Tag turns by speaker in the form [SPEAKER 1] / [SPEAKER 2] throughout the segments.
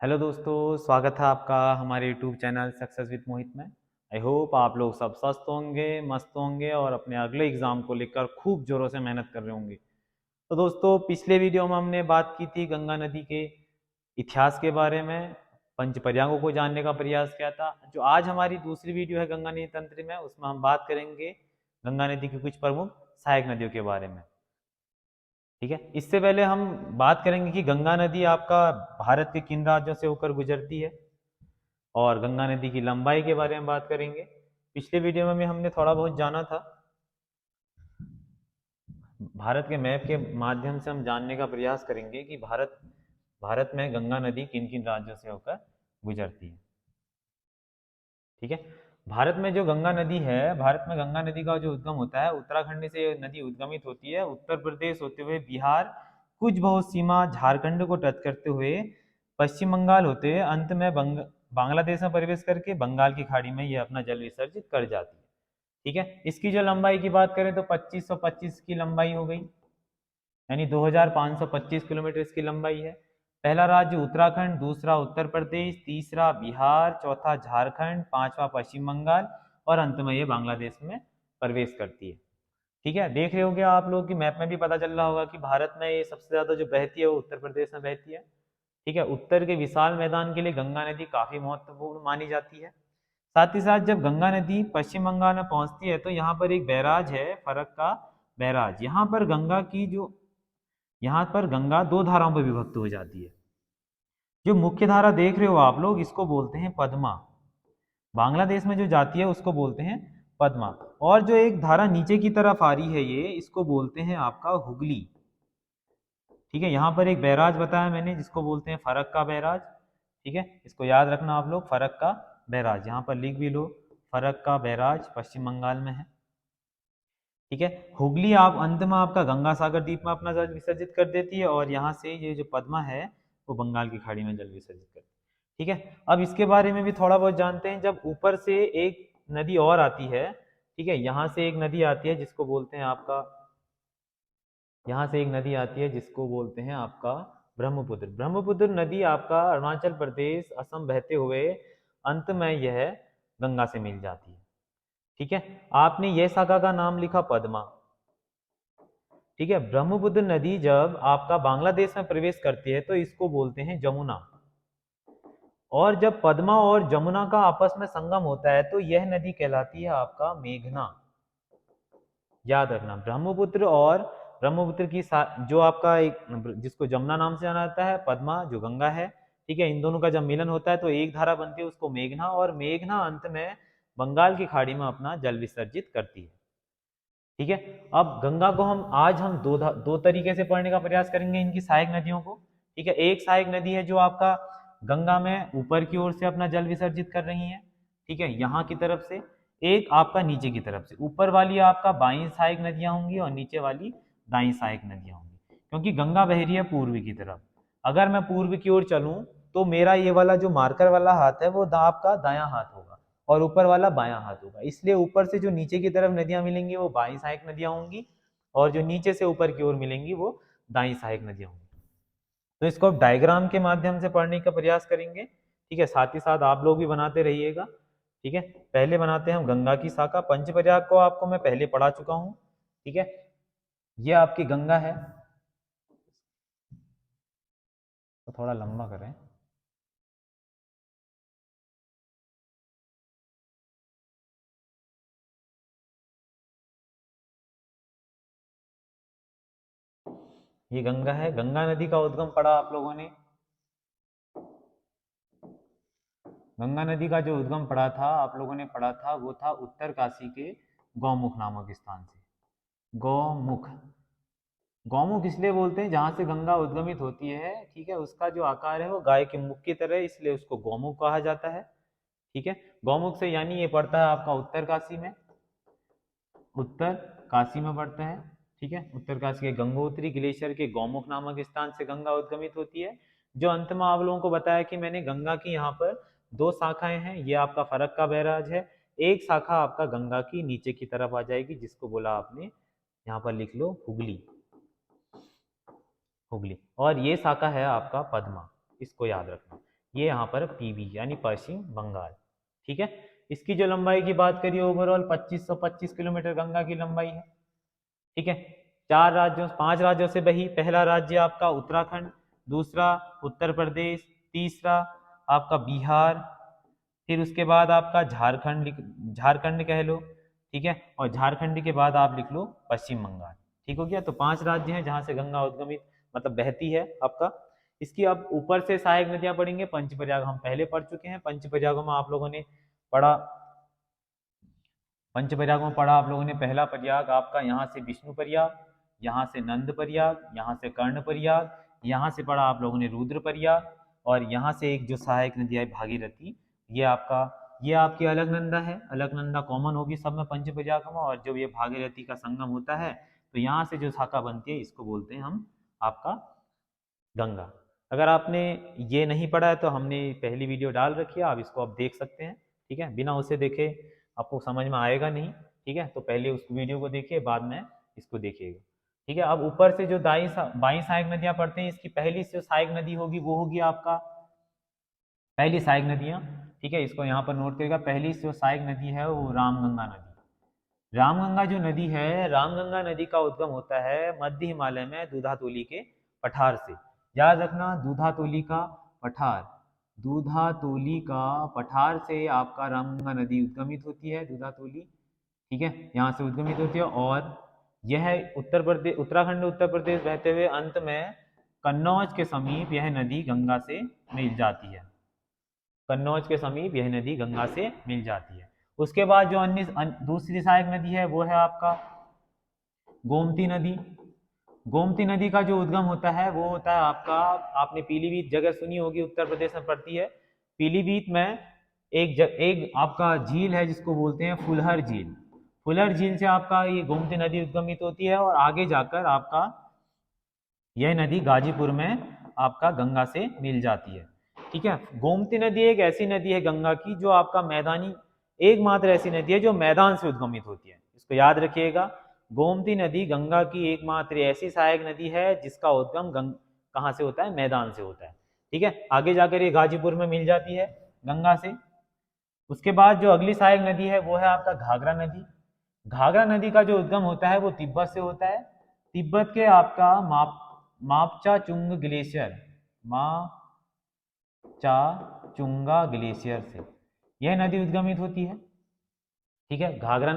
[SPEAKER 1] Hello दोस्तों, स्वागत है आपका हमारे यूट्यूब चैनल सक्सेस विद मोहित में। आई होप आप लोग सब स्वस्थ होंगे, मस्त होंगे और अपने अगले एग्जाम को लेकर खूब जोरों से मेहनत कर रहे होंगे। तो दोस्तों, पिछले वीडियो में हमने बात की थी गंगा नदी के इतिहास के बारे में, पंचपर्यायों को जानने का प्रयास किया था। जो आज हमारी दूसरी वीडियो है गंगा नदी तंत्र में, उसमें हम बात करेंगे गंगा नदी की कुछ प्रमुख सहायक नदियों के बारे में। ठीक है, इससे पहले हम बात करेंगे कि गंगा नदी आपका भारत के किन राज्यों से होकर गुजरती है और गंगा नदी की लंबाई के बारे में बात करेंगे। पिछले वीडियो में भी हमने थोड़ा बहुत जाना था। भारत के मैप के माध्यम से हम जानने का प्रयास करेंगे कि भारत में गंगा नदी किन किन राज्यों से होकर गुजरती है। ठीक है, भारत में जो गंगा नदी है, भारत में गंगा नदी का जो उद्गम होता है उत्तराखंड से ये नदी उद्गमित होती है, उत्तर प्रदेश होते हुए बिहार, कुछ बहुत सीमा झारखंड को टच करते हुए पश्चिम बंगाल होते हुए अंत में बांग्लादेश में प्रवेश करके बंगाल की खाड़ी में ये अपना जल विसर्जित कर जाती है। ठीक है, इसकी जो लंबाई की बात करें तो 2525 की लंबाई हो गई, यानी 2525 किलोमीटर इसकी लंबाई है। पहला राज्य उत्तराखंड, दूसरा उत्तर प्रदेश, तीसरा बिहार, चौथा झारखंड, पांचवा पश्चिम बंगाल और अंत में ये बांग्लादेश में प्रवेश करती है। ठीक है, देख रहे होंगे आप लोग कि मैप में भी पता चल रहा होगा कि भारत में ये सबसे ज्यादा जो बहती है वो उत्तर प्रदेश में बहती है। ठीक है, उत्तर के विशाल मैदान के लिए गंगा नदी काफी महत्वपूर्ण मानी जाती है। साथ ही साथ जब गंगा नदी पश्चिम बंगाल में पहुंचती है तो यहाँ पर एक बैराज है, फरक्का बैराज। यहाँ पर गंगा दो धाराओं में विभक्त हो जाती है। जो मुख्य धारा देख रहे हो आप लोग, इसको बोलते हैं पद्मा। बांग्लादेश में जो जाती है उसको बोलते हैं पद्मा। और जो एक धारा नीचे की तरफ आ रही है, ये इसको बोलते हैं आपका हुगली। ठीक है, यहाँ पर एक बैराज बताया मैंने जिसको बोलते हैं फरक्का बैराज। ठीक है, इसको याद रखना आप लोग, फरक्का बैराज यहाँ पर लिख भी लो। फरक्का बैराज पश्चिम बंगाल में है। ठीक है, हुगली आप अंत में आपका गंगा सागर द्वीप में अपना जल विसर्जित कर देती है और यहाँ से ये जो पद्मा है वो बंगाल की खाड़ी में जल विसर्जित करती है। ठीक है, अब इसके बारे में भी थोड़ा बहुत जानते हैं। जब ऊपर से एक नदी और आती है, ठीक है, यहाँ से एक नदी आती है जिसको बोलते हैं आपका, यहाँ से एक नदी आती है जिसको बोलते हैं आपका ब्रह्मपुत्र। ब्रह्मपुत्र नदी आपका अरुणाचल प्रदेश, असम बहते हुए अंत में यह गंगा से मिल जाती है। ठीक है, आपने यह शाखा का नाम लिखा पद्मा। ठीक है, ब्रह्मपुत्र नदी जब आपका बांग्लादेश में प्रवेश करती है तो इसको बोलते हैं जमुना। और जब पद्मा और जमुना का आपस में संगम होता है तो यह नदी कहलाती है आपका मेघना। याद रखना, ब्रह्मपुत्र की जो आपका एक जिसको जमुना नाम से जाना जाता है, पद्मा जो गंगा है। ठीक है, इन दोनों का जब मिलन होता है तो एक धारा बनती है, उसको मेघना, और मेघना अंत में बंगाल की खाड़ी में अपना जल विसर्जित करती है। ठीक है, अब गंगा को हम दो तरीके से पढ़ने का प्रयास करेंगे इनकी सहायक नदियों को। ठीक है, एक सहायक नदी है जो आपका गंगा में ऊपर की ओर से अपना जल विसर्जित कर रही है। ठीक है, यहाँ की तरफ से। एक आपका नीचे की तरफ से। ऊपर वाली आपका बाई सहायक नदियां होंगी और नीचे वाली दाई सहायक नदियां होंगी, क्योंकि गंगा बह रही है पूर्व की तरफ। अगर मैं पूर्व की ओर चलूं तो मेरा ये वाला जो मार्कर वाला हाथ है वो आपका दायां हाथ होगा और ऊपर वाला बायां हाथ होगा। इसलिए ऊपर से जो नीचे की तरफ नदियां मिलेंगी वो बाई सहायक नदियां होंगी और जो नीचे से ऊपर की ओर मिलेंगी वो दाई सहायक नदियां होंगी। तो इसको आप डायग्राम के माध्यम से पढ़ने का प्रयास करेंगे। ठीक है, साथ ही साथ आप लोग भी बनाते रहिएगा। ठीक है, पहले बनाते हैं हम गंगा की शाखा। पंचपर्याग को आपको मैं पहले पढ़ा चुका हूँ। ठीक है, ये आपकी गंगा है। तो थोड़ा लंबा करें। ये गंगा है। गंगा नदी का उद्गम पढ़ा आप लोगों ने। गंगा नदी का जो उद्गम पढ़ा था आप लोगों ने पढ़ा था वो था उत्तर काशी के गौमुख नामक स्थान से। गौमुख, गौमुख इसलिए बोलते हैं जहां से गंगा उद्गमित होती है। ठीक है, उसका जो आकार है वो गाय के मुख की तरह है, इसलिए उसको गौमुख कहा जाता है। ठीक है, गौमुख से यानी ये पड़ता है आपका उत्तर काशी में, उत्तर काशी में पड़ता है। ठीक है, उत्तर काशी के गंगोत्री ग्लेशियर के गौमुख नामक स्थान से गंगा उद्गमित होती है। जो अंत में आप लोगों को बताया कि मैंने गंगा की यहाँ पर दो शाखाएं हैं, ये आपका फरक्का बैराज है। एक शाखा आपका गंगा की नीचे की तरफ आ जाएगी जिसको बोला आपने, यहाँ पर लिख लो हुगली। हुगली, और ये शाखा है आपका पद्मा, इसको याद रखना। ये यहाँ पर पीबी यानी पश्चिम बंगाल। ठीक है, इसकी जो लंबाई की बात करिए ओवरऑल 2525 किलोमीटर गंगा की लंबाई है। ठीक है, 5 राज्यों से बही। पहला राज्य आपका उत्तराखंड, दूसरा उत्तर प्रदेश, तीसरा आपका बिहार, फिर उसके बाद आपका झारखंड कह लो। ठीक है, और झारखंड के बाद आप लिख लो पश्चिम बंगाल। ठीक हो गया, तो 5 राज्य हैं जहां से गंगा उद्गमित मतलब बहती है आपका। इसकी अब ऊपर से सहायक नदियां पढ़ेंगे। पंचप्रयाग हम पहले पढ़ चुके हैं, पंचप्रयागों में आप लोगों ने पढ़ा, पंचप्रयागों में पढ़ा आप लोगों ने। पहला प्रयाग आपका यहाँ से विष्णु प्रयाग, यहाँ से नंद प्रयाग, यहाँ से कर्ण प्रयाग, यहाँ से पढ़ा आप लोगों ने रुद्र प्रयाग, और यहाँ से एक जो सहायक नदी है भागीरथी, ये आपका, ये आपकी अलकनंदा है। अलकनंदा कॉमन होगी सब में पंचप्रयागों में, और जब ये भागीरथी का संगम होता है तो यहाँ से जो शाखा बनती है इसको बोलते हैं हम आपका गंगा। अगर आपने ये नहीं पढ़ा है तो हमने पहली वीडियो डाल रखी है, आप इसको आप देख सकते हैं। ठीक है, बिना उसे देखे आपको समझ में आएगा नहीं। ठीक है, तो पहले उस वीडियो को देखिए, बाद में इसको देखिएगा। ठीक है, अब ऊपर से जो बाई सहायक नदियां पढ़ते हैं, इसकी पहली जो सहायक नदी होगी वो होगी आपका पहली सहायक नदियां। ठीक है, इसको यहाँ पर नोट करिएगा। पहली जो सहायक नदी है वो रामगंगा नदी। रामगंगा जो नदी है, रामगंगा नदी का उद्गम होता है मध्य हिमालय में दूधातोली के पठार से। याद रखना, दूधातोली का पठार, दूधातोली का पठार से आपका रामगंगा नदी उद्गमित होती है, दूधातोली। ठीक है, यहाँ से उद्गमित होती है, और यह उत्तराखंड उत्तर प्रदेश बहते हुए अंत में कन्नौज के समीप यह नदी गंगा से मिल जाती है। कन्नौज के समीप यह नदी गंगा से मिल जाती है। उसके बाद जो दूसरी सहायक नदी है वो है आपका गोमती नदी। गोमती नदी का जो उद्गम होता है वो होता है आपका, आपने पीलीभीत जगह सुनी होगी, उत्तर प्रदेश में पड़ती है। पीलीभीत में एक आपका झील है जिसको बोलते हैं फुलहर झील। फुलहर झील से आपका ये गोमती नदी उद्गमित होती है, और आगे जाकर आपका यह नदी गाजीपुर में आपका गंगा से मिल जाती है। ठीक है, गोमती नदी एक ऐसी नदी है गंगा की जो आपका मैदानी, एकमात्र ऐसी नदी है जो मैदान से उद्गमित होती है। इसको याद रखिएगा, गोमती नदी गंगा की एकमात्र ऐसी सहायक नदी है जिसका उद्गम कहाँ से होता है, मैदान से होता है। ठीक है, आगे जाकर ये गाजीपुर में मिल जाती है गंगा से। उसके बाद जो अगली सहायक नदी है वो है आपका घाघरा नदी। घाघरा नदी का जो उद्गम होता है वो तिब्बत से होता है। तिब्बत के आपका मापचा चुंग ग्लेशियर, मापचाचुंगा ग्लेशियर से यह नदी उद्गमित होती है। ठीक है, घाघरा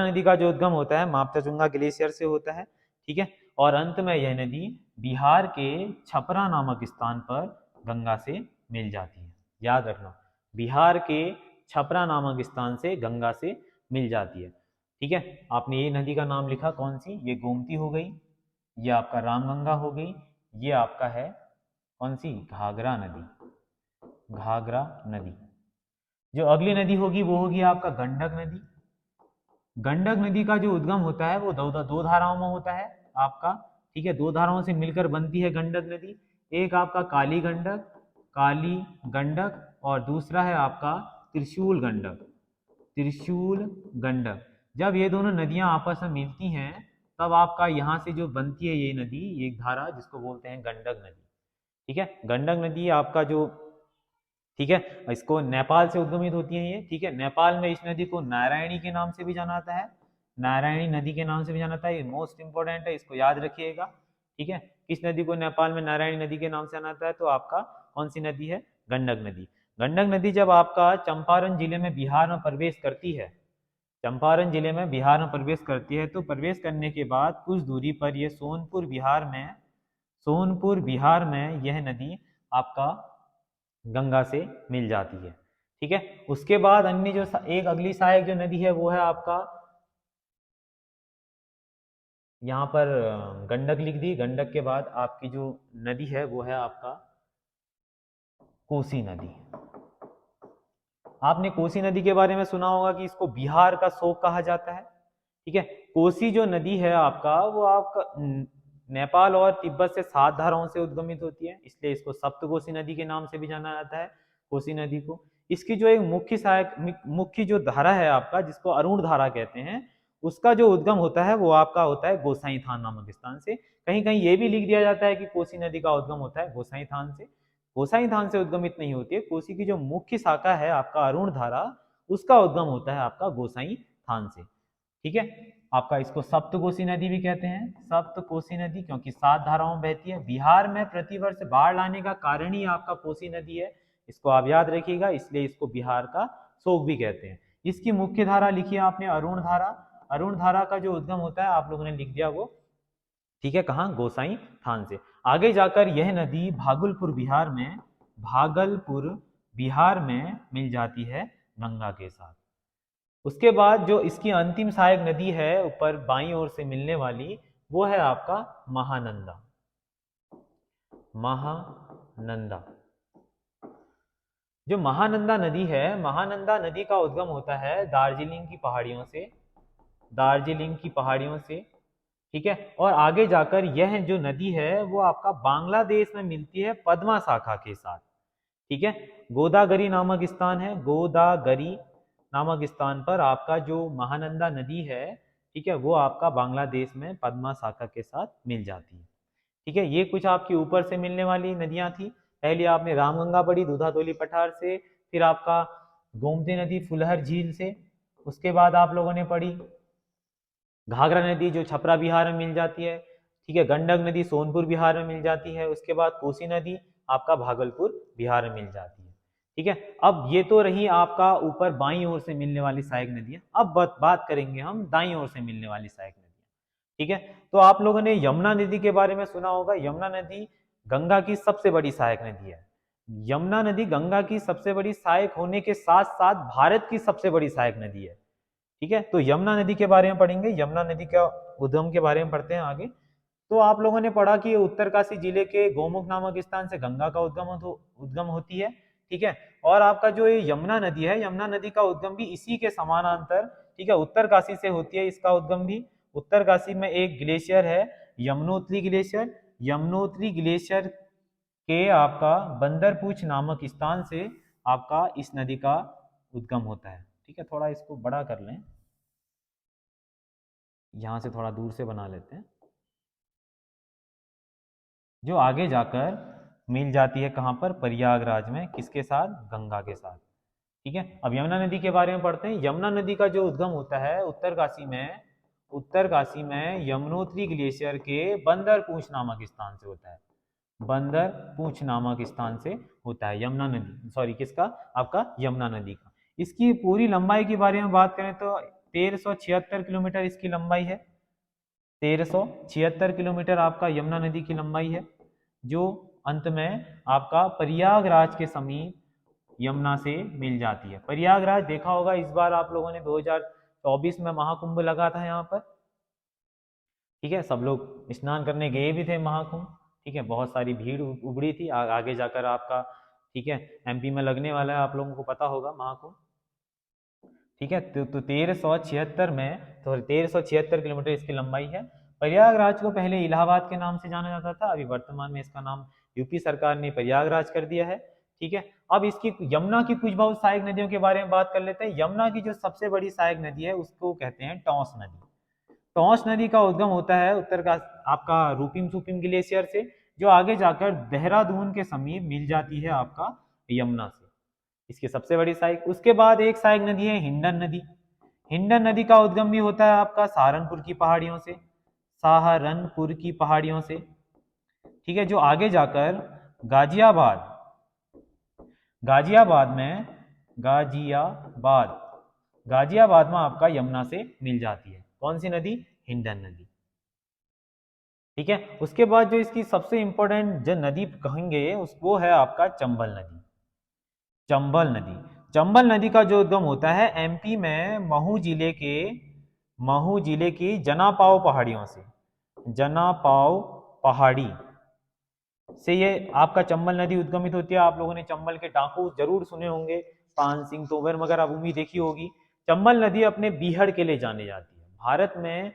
[SPEAKER 1] नदी का जो उद्गम होता है मापचाचुंगा ग्लेशियर से होता है। ठीक है, और अंत में यह नदी बिहार के छपरा नामक स्थान पर गंगा से मिल जाती है। याद रखना, बिहार के छपरा नामक स्थान से गंगा से मिल जाती है। ठीक है, आपने ये नदी का नाम लिखा, कौन सी, ये गोमती हो गई, ये आपका रामगंगा हो गई, ये आपका है कौन सी, घाघरा नदी। घाघरा नदी। जो अगली नदी होगी वो होगी आपका गंडक नदी। गंडक नदी का जो उद्गम होता है वो दो धाराओं में होता है आपका। ठीक है, दो धाराओं से मिलकर बनती है गंडक नदी। एक आपका काली गंडक, और दूसरा है आपका त्रिशूल गंडक। जब ये दोनों नदियां आपस में मिलती हैं तब आपका यहाँ से जो बनती है ये नदी, एक धारा जिसको बोलते हैं गंडक नदी। ठीक है, गंडक नदी आपका जो, ठीक है, इसको नेपाल से उद्गमित होती है ये। ठीक है, नेपाल में इस नदी को नारायणी के नाम से भी जाना जाता है, नारायणी नदी के नाम से भी जाना जाता है। ये मोस्ट इंपॉर्टेंट है, इसको याद रखिएगा। ठीक है, किस नदी को नेपाल में नारायणी नदी के नाम से जाना जाता है, तो आपका कौन सी नदी है, गंडक नदी। गंडक नदी जब आपका चंपारण जिले में बिहार में प्रवेश करती है, चंपारण जिले में बिहार में प्रवेश करती है, तो प्रवेश करने के बाद कुछ दूरी पर यह सोनपुर बिहार में यह नदी आपका गंगा से मिल जाती है। ठीक है, उसके बाद अन्य जो एक अगली सहायक जो नदी है वो है आपका, यहाँ पर गंडक लिख दी, गंडक के बाद आपकी जो नदी है वो है आपका कोसी नदी। आपने कोसी नदी के बारे में सुना होगा कि इसको बिहार का शोक कहा जाता है। ठीक है, कोसी जो नदी है आपका वो आपका नेपाल और तिब्बत से 7 धाराओं से उद्गमित होती है, इसलिए इसको सप्तकोसी नदी के नाम से भी जाना जाता है, कोसी नदी को। इसकी जो एक मुख्य जो धारा है आपका, जिसको अरुण धारा कहते हैं, उसका जो उद्गम होता है वो आपका होता है गोसाई थान नामक स्थान से। कहीं कहीं ये भी लिख दिया जाता है कि कोसी नदी का उद्गम होता है गोसाई थान से। गोसाई थान से उद्गमित नहीं होती है। कोसी की जो मुख्य शाखा है आपका अरुण धारा, उसका उद्गम होता है आपका गोसाई थान से। ठीक है, आपका इसको सप्तकोसी नदी भी कहते हैं, सप्तकोसी नदी, क्योंकि 7 धाराओं में बहती है। बिहार में प्रतिवर्ष बाढ़ लाने का कारण ही आपका कोसी नदी है, इसको आप याद रखिएगा, इसलिए इसको बिहार का शोक भी कहते हैं। इसकी मुख्य धारा लिखी है आपने अरुण धारा। अरुण धारा का जो उद्गम होता है आप लोगों ने लिख दिया वो, ठीक है, कहाँ, गोसाई थान से। आगे जाकर यह नदी भागलपुर बिहार में मिल जाती है गंगा के साथ। उसके बाद जो इसकी अंतिम सहायक नदी है ऊपर बाईं ओर से मिलने वाली, वो है आपका महानंदा। महानंदा, जो महानंदा नदी है, महानंदा नदी का उद्गम होता है दार्जिलिंग की पहाड़ियों से, दार्जिलिंग की पहाड़ियों से। ठीक है, और आगे जाकर यह जो नदी है वो आपका बांग्लादेश में मिलती है पद्मा शाखा के साथ। ठीक है, गोदावरी नामक स्थान है, गोदावरी नामक स्थान पर आपका जो महानंदा नदी है, ठीक है, वो आपका बांग्लादेश में पद्मा शाखा के साथ मिल जाती है। ठीक है, ये कुछ आपकी ऊपर से मिलने वाली नदियां थी। पहले आपने रामगंगा पढ़ी दूधातोली पठार से, फिर आपका गोमती नदी फुलहर झील से, उसके बाद आप लोगों ने पढ़ी घाघरा नदी जो छपरा बिहार में मिल जाती है। ठीक है, गंडक नदी सोनपुर बिहार में मिल जाती है। उसके बाद कोसी नदी आपका भागलपुर बिहार में मिल जाती है। ठीक है, अब ये तो रही आपका ऊपर बाईं ओर से मिलने वाली सहायक नदियां। अब बात करेंगे हम दाईं ओर से मिलने वाली सहायक नदियां। ठीक है, तो आप लोगों ने यमुना नदी के बारे में सुना होगा। यमुना नदी गंगा की सबसे बड़ी सहायक नदी है। यमुना नदी गंगा की सबसे बड़ी सहायक होने के साथ साथ भारत की सबसे बड़ी सहायक नदी है। ठीक है, तो यमुना नदी के बारे में पढ़ेंगे, यमुना नदी का उद्गम के बारे में पढ़ते हैं आगे। तो आप लोगों ने पढ़ा कि उत्तरकाशी जिले के गोमुख नामक स्थान से गंगा का उद्गम होती है। ठीक है, और आपका जो ये यमुना नदी है, यमुना नदी का उद्गम भी इसी के समानांतर, ठीक है, उत्तरकाशी से होती है इसका उद्गम भी। उत्तरकाशी में एक ग्लेशियर है यमुनोत्री ग्लेशियर, यमुनोत्री ग्लेशियर के आपका बंदरपूछ नामक स्थान से आपका इस नदी का उद्गम होता है। ठीक है, थोड़ा इसको बड़ा कर लें, यहां से थोड़ा दूर से बना लेते हैं। जो आगे जाकर मिल जाती है कहां पर, प्रयागराज में, किसके साथ, गंगा के साथ। ठीक है, अब यमुना नदी के बारे में पढ़ते हैं। यमुना नदी का जो उद्गम होता है उत्तरकाशी में यमुनोत्री ग्लेशियर के बंदरपूछ नामक स्थान से होता है। बंदरपूछ नामक स्थान से होता है यमुना नदी, सॉरी किसका, आपका यमुना नदी का। इसकी पूरी लंबाई के बारे में बात करें तो 1376 किलोमीटर इसकी लंबाई है। 1376 किलोमीटर आपका यमुना नदी की लंबाई है, जो अंत में आपका प्रयागराज के समीप यमुना से मिल जाती है। प्रयागराज देखा होगा इस बार आप लोगों ने 2024 में महाकुंभ लगा था यहाँ पर। ठीक है, सब लोग स्नान करने गए भी थे महाकुंभ। ठीक है, बहुत सारी भीड़ उमड़ी थी। आगे जाकर आपका, ठीक है, एमपी में लगने वाला है, आप लोगों को पता होगा महाकुंभ। ठीक है, तो 1376 किलोमीटर इसकी लंबाई है। प्रयागराज को पहले इलाहाबाद के नाम से जाना जाता था, अभी वर्तमान में इसका नाम यूपी सरकार ने प्रयागराज कर दिया है। ठीक है, अब इसकी यमुना की कुछ बहुत सहायक नदियों के बारे में बात कर लेते हैं। यमुना की जो सबसे बड़ी सहायक नदी है उसको कहते हैं टॉस नदी। टॉस नदी का उद्गम होता है उत्तर का आपका रूपिम सुपिम ग्लेशियर से, जो आगे जाकर देहरादून के समीप मिल जाती है आपका यमुना से, इसकी सबसे बड़ी सहायक। उसके बाद एक सहायक नदी है हिंडन नदी। हिंडन नदी का उद्गम भी होता है आपका सहारनपुर की पहाड़ियों से, सहारनपुर की पहाड़ियों से। ठीक है, जो आगे जाकर गाजियाबाद गाजियाबाद में आपका यमुना से मिल जाती है। कौन सी नदी, हिंडन नदी। ठीक है, उसके बाद जो इसकी सबसे इंपॉर्टेंट जो नदी कहेंगे वो है आपका चंबल नदी। चंबल नदी का जो उद्गम होता है एमपी में महू जिले की जनापाव पहाड़ियों से, जनापाव पहाड़ी से ये आपका चंबल नदी उद्गमित होती है। आप लोगों ने चंबल के डाकू जरूर सुने होंगे, पान सिंह तोमर मगर आप भूमि देखी होगी। चंबल नदी अपने बीहड़ के लिए जानी जाती है। भारत में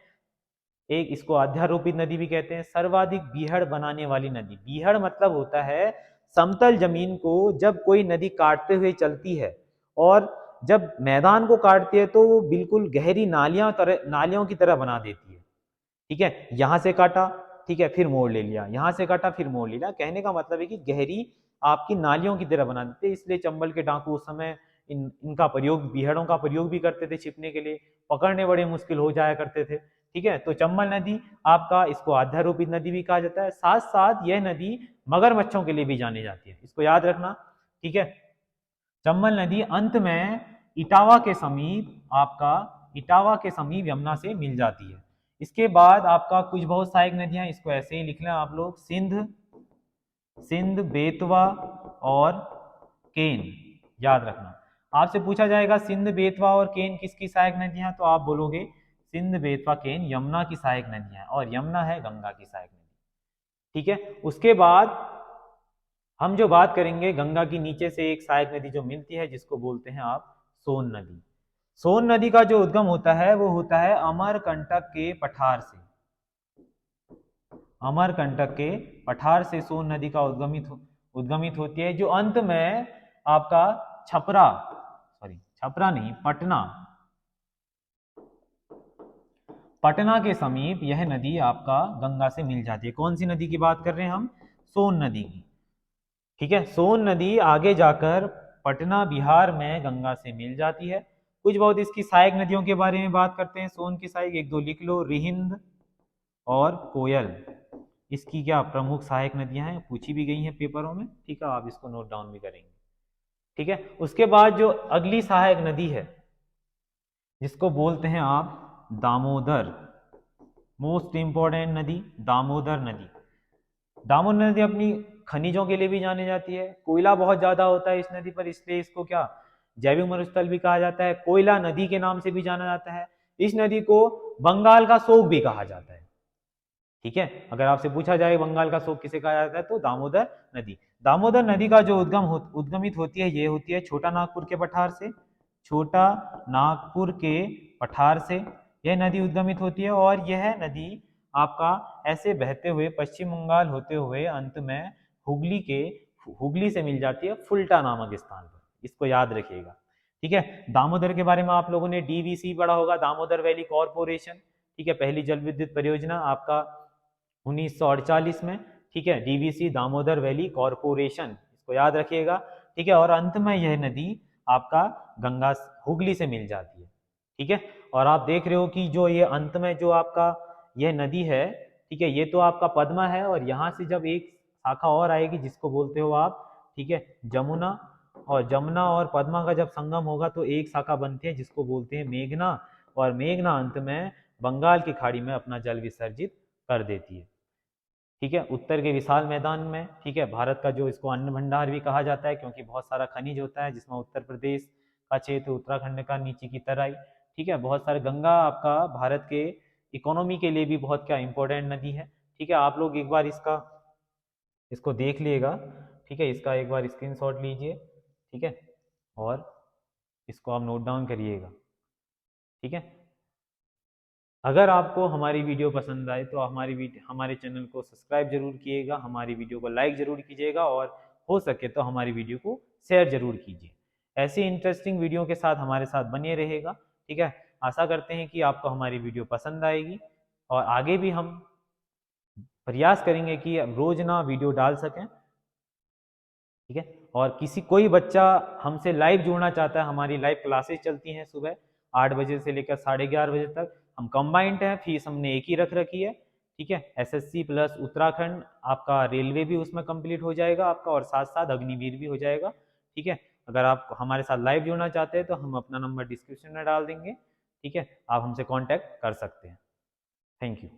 [SPEAKER 1] एक इसको अध्यारोपित नदी भी कहते हैं, सर्वाधिक बीहड़ बनाने वाली नदी। बीहड़ मतलब होता है समतल जमीन को जब कोई नदी काटते हुए चलती है, और जब मैदान को काटती है तो वो बिल्कुल गहरी नालियों की तरह बना देती है। ठीक है, यहां से काटा, ठीक है, फिर मोड़ ले लिया, यहां से काटा फिर मोड़ ले लिया। कहने का मतलब है कि गहरी आपकी नालियों की तरह बना देते, इसलिए चंबल के डाकू उस समय इनका प्रयोग, बीहड़ों का प्रयोग भी करते थे छिपने के लिए, पकड़ने बड़े मुश्किल हो जाया करते थे। ठीक है, तो चंबल नदी आपका, इसको अध्यारोपित नदी भी कहा जाता है। साथ साथ यह नदी मगरमच्छों के लिए भी जानी जाती है, इसको याद रखना। ठीक है, चंबल नदी अंत में इटावा के समीप आपका, इटावा के समीप यमुना से मिल जाती है। इसके बाद आपका कुछ बहुत सहायक नदियां, इसको ऐसे ही लिख लें आप लोग, सिंध, बेतवा और केन, याद रखना। आपसे पूछा जाएगा सिंध, बेतवा और केन किसकी सहायक नदियां, तो आप बोलोगे सिंध, बेतवा, केन यमुना की सहायक नदियां, और यमुना है गंगा की सहायक नदी। ठीक है, उसके बाद हम जो बात करेंगे, गंगा की नीचे से एक सहायक नदी जो मिलती है, जिसको बोलते हैं आप सोन नदी। सोन नदी का जो उद्गम होता है वो होता है अमरकंटक के पठार से। अमरकंटक के पठार से सोन नदी का उद्गमित होती है, जो अंत में आपका छपरा नहीं, पटना के समीप यह नदी आपका गंगा से मिल जाती है। कौन सी नदी की बात कर रहे हैं हम, सोन नदी की। ठीक है, सोन नदी आगे जाकर पटना बिहार में गंगा से मिल जाती है। कुछ बहुत इसकी सहायक नदियों के बारे में बात करते हैं। सोन की सहायक एक दो लिख लो, रिहिंद और कोयल, इसकी क्या प्रमुख सहायक नदियां हैं, पूछी भी गई हैं पेपरों में। ठीक है, आप इसको नोट डाउन भी करेंगे। ठीक है, उसके बाद जो अगली सहायक नदी है, जिसको बोलते हैं आप दामोदर, मोस्ट इंपॉर्टेंट नदी दामोदर नदी। दामोदर नदी अपनी खनिजों के लिए भी जानी जाती है। कोयला बहुत ज्यादा होता है इस नदी पर, इसलिए इसको क्या जैविक मरुस्थल भी कहा जाता है, कोयला नदी के नाम से भी जाना जाता है। इस नदी को बंगाल का शोक भी कहा जाता है। ठीक है, अगर आपसे पूछा जाए बंगाल का शोक किसे कहा जाता है, तो दामोदर नदी। दामोदर नदी का जो उद्गमित होती है, ये होती है छोटा नागपुर के पठार से। छोटा नागपुर के पठार से यह नदी उद्गमित होती है, और यह नदी आपका ऐसे बहते हुए पश्चिम बंगाल होते हुए अंत में हुगली से मिल जाती है फुल्टा नामक स्थान पर, इसको याद रखिएगा। ठीक है, दामोदर के बारे में आप लोगों ने डीवीसी पढ़ा होगा, दामोदर वैली कॉरपोरेशन। ठीक है, पहली जल विद्युत परियोजना आपका 1948 में। ठीक है, डीवीसी दामोदर वैली कॉरपोरेशन, इसको याद रखिएगा। ठीक है, और अंत में यह नदी आपका गंगा हुगली से मिल जाती है। ठीक है, और आप देख रहे हो कि जो ये अंत में जो आपका यह नदी है, ठीक है, ये तो आपका पद्मा है, और यहाँ से जब एक शाखा और आएगी जिसको बोलते हो आप, ठीक है, जमुना, और जमुना और पद्मा का जब संगम होगा तो एक शाखा बनती है जिसको बोलते हैं मेघना, और मेघना अंत में बंगाल की खाड़ी में अपना जल विसर्जित कर देती है। ठीक है, उत्तर के विशाल मैदान में, ठीक है, भारत का जो इसको अन्न भंडार भी कहा जाता है, क्योंकि बहुत सारा खनिज होता है, जिसमें उत्तर प्रदेश का क्षेत्र, उत्तराखंड का नीचे की तराई, ठीक है, बहुत सारे, गंगा आपका भारत के इकोनॉमी के लिए भी बहुत क्या इंपॉर्टेंट नदी है। ठीक है, आप लोग एक बार इसको देख लीजिएगा। ठीक है, इसका एक बार स्क्रीनशॉट लीजिए। ठीक है, और इसको आप नोट डाउन करिएगा। ठीक है, अगर आपको हमारी वीडियो पसंद आए तो हमारे चैनल को सब्सक्राइब जरूर कीजिएगा, हमारी वीडियो को लाइक जरूर कीजिएगा, और हो सके तो हमारी वीडियो को शेयर जरूर कीजिए। ऐसी इंटरेस्टिंग वीडियो के साथ हमारे साथ बने रहेगा। ठीक है, आशा करते हैं कि आपको हमारी वीडियो पसंद आएगी, और आगे भी हम प्रयास करेंगे कि रोज ना वीडियो डाल सकें। ठीक है, और कोई बच्चा हमसे लाइव जुड़ना चाहता है, हमारी लाइव क्लासेस चलती हैं सुबह 8 बजे से लेकर 11:30 बजे तक। हम कंबाइंड हैं, फीस हमने एक ही रख रखी है। ठीक है, एसएससी प्लस उत्तराखंड, आपका रेलवे भी उसमें कंप्लीट हो जाएगा आपका, और साथ साथ अग्निवीर भी हो जाएगा। ठीक है, अगर आप हमारे साथ लाइव जुड़ना चाहते हैं तो हम अपना नंबर डिस्क्रिप्शन में डाल देंगे। ठीक है, आप हमसे कॉन्टैक्ट कर सकते हैं। Thank you.